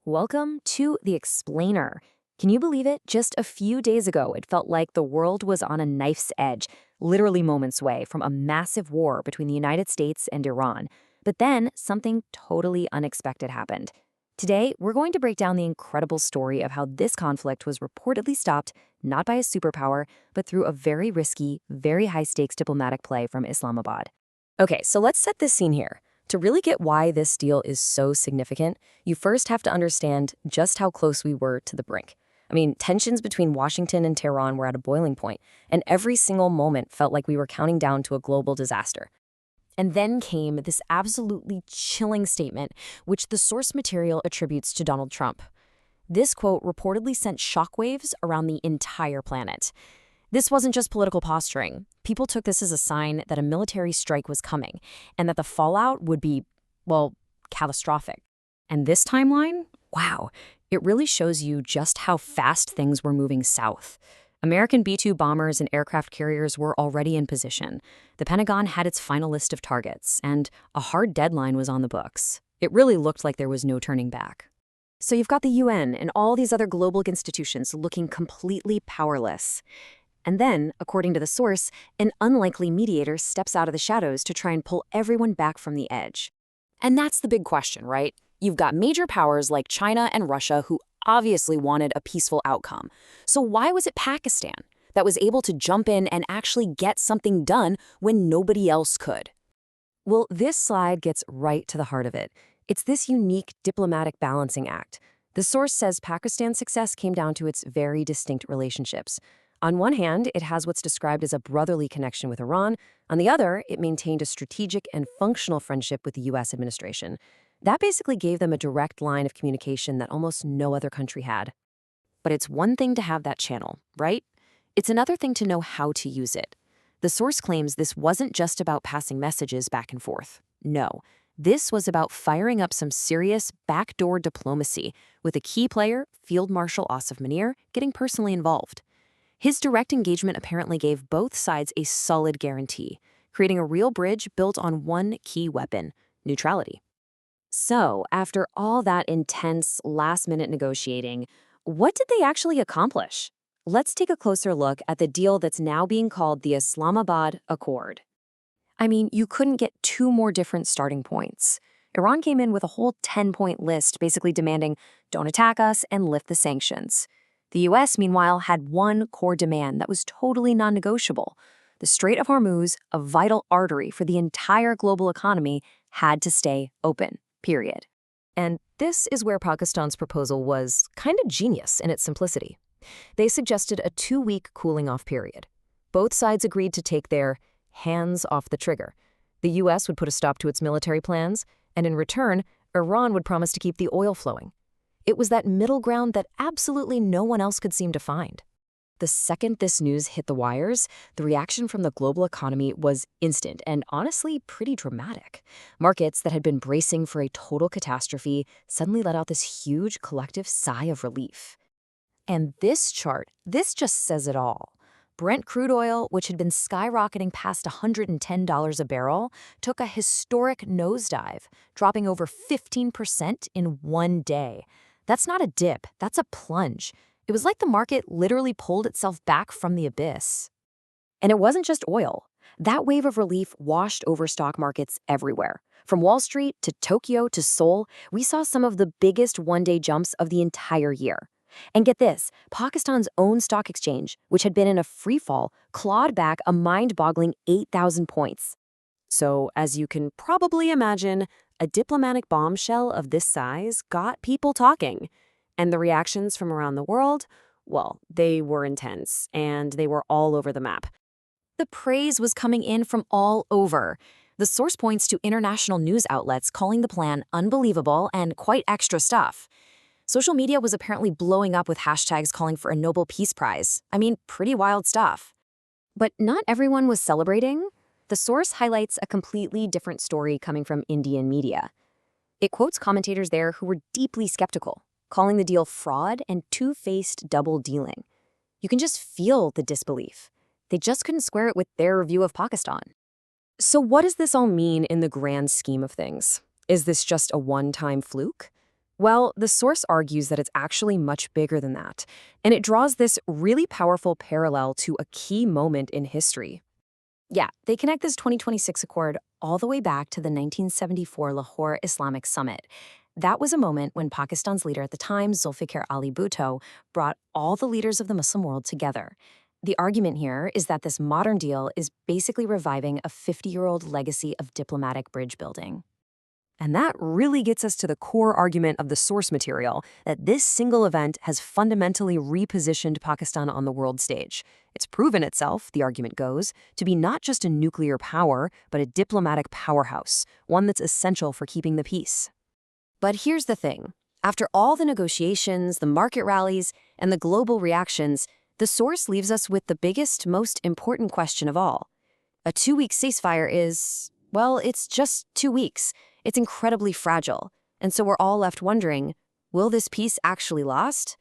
Welcome to The Explainer. Can you believe it? Just a few days ago, it felt like the world was on a knife's edge, literally moments away from a massive war between the United States and Iran. But then something totally unexpected happened. Today, we're going to break down the incredible story of how this conflict was reportedly stopped not by a superpower, but through a very risky, very high-stakes diplomatic play from Islamabad. Okay, so let's set this scene here. To really get why this deal is so significant, you first have to understand just how close we were to the brink. I mean, tensions between Washington and Tehran were at a boiling point, and every single moment felt like we were counting down to a global disaster. And then came this absolutely chilling statement, which the source material attributes to Donald Trump. This quote reportedly sent shockwaves around the entire planet. This wasn't just political posturing. People took this as a sign that a military strike was coming and that the fallout would be, well, catastrophic. And this timeline? Wow, it really shows you just how fast things were moving south. American B-2 bombers and aircraft carriers were already in position. The Pentagon had its final list of targets, and a hard deadline was on the books. It really looked like there was no turning back. So you've got the UN and all these other global institutions looking completely powerless. And then, according to the source, an unlikely mediator steps out of the shadows to try and pull everyone back from the edge. And that's the big question, right? You've got major powers like China and Russia who obviously wanted a peaceful outcome. So why was it Pakistan that was able to jump in and actually get something done when nobody else could? Well, this slide gets right to the heart of it. It's this unique diplomatic balancing act. The source says Pakistan's success came down to its very distinct relationships. On one hand, it has what's described as a brotherly connection with Iran. On the other, it maintained a strategic and functional friendship with the U.S. administration. That basically gave them a direct line of communication that almost no other country had. But it's one thing to have that channel, right? It's another thing to know how to use it. The source claims this wasn't just about passing messages back and forth. No, this was about firing up some serious backdoor diplomacy, with a key player, Field Marshal Asif Munir, getting personally involved. His direct engagement apparently gave both sides a solid guarantee, creating a real bridge built on one key weapon: neutrality. So, after all that intense, last-minute negotiating, what did they actually accomplish? Let's take a closer look at the deal that's now being called the Islamabad Accord. I mean, you couldn't get two more different starting points. Iran came in with a whole 10-point list, basically demanding, don't attack us and lift the sanctions. The U.S., meanwhile, had one core demand that was totally non-negotiable. The Strait of Hormuz, a vital artery for the entire global economy, had to stay open, period. And this is where Pakistan's proposal was kind of genius in its simplicity. They suggested a 2-week cooling-off period. Both sides agreed to take their hands off the trigger. The U.S. would put a stop to its military plans, and in return, Iran would promise to keep the oil flowing. It was that middle ground that absolutely no one else could seem to find. The second this news hit the wires, the reaction from the global economy was instant and honestly pretty dramatic. Markets that had been bracing for a total catastrophe suddenly let out this huge collective sigh of relief. And this chart, this just says it all. Brent crude oil, which had been skyrocketing past $110 a barrel, took a historic nosedive, dropping over 15% in one day. That's not a dip, that's a plunge. It was like the market literally pulled itself back from the abyss. And it wasn't just oil. That wave of relief washed over stock markets everywhere. From Wall Street to Tokyo to Seoul, we saw some of the biggest one-day jumps of the entire year. And get this, Pakistan's own stock exchange, which had been in a free fall, clawed back a mind-boggling 8,000 points. So, as you can probably imagine, a diplomatic bombshell of this size got people talking. And the reactions from around the world, well, they were intense, and they were all over the map. The praise was coming in from all over. The source points to international news outlets calling the plan unbelievable and quite extra stuff. Social media was apparently blowing up with hashtags calling for a Nobel Peace Prize. I mean, pretty wild stuff. But not everyone was celebrating. The source highlights a completely different story coming from Indian media. It quotes commentators there who were deeply skeptical, calling the deal fraud and two-faced double dealing. You can just feel the disbelief. They just couldn't square it with their view of Pakistan. So what does this all mean in the grand scheme of things? Is this just a one-time fluke? Well, the source argues that it's actually much bigger than that, and it draws this really powerful parallel to a key moment in history. Yeah, they connect this 2026 accord all the way back to the 1974 Lahore Islamic Summit. That was a moment when Pakistan's leader at the time, Zulfikar Ali Bhutto, brought all the leaders of the Muslim world together. The argument here is that this modern deal is basically reviving a 50-year-old legacy of diplomatic bridge building. And that really gets us to the core argument of the source material, that this single event has fundamentally repositioned Pakistan on the world stage. It's proven itself, the argument goes, to be not just a nuclear power, but a diplomatic powerhouse, one that's essential for keeping the peace. But here's the thing. After all the negotiations, the market rallies, and the global reactions, the source leaves us with the biggest, most important question of all. A 2-week ceasefire is, well, it's just 2 weeks. It's incredibly fragile. And so we're all left wondering, will this peace actually last?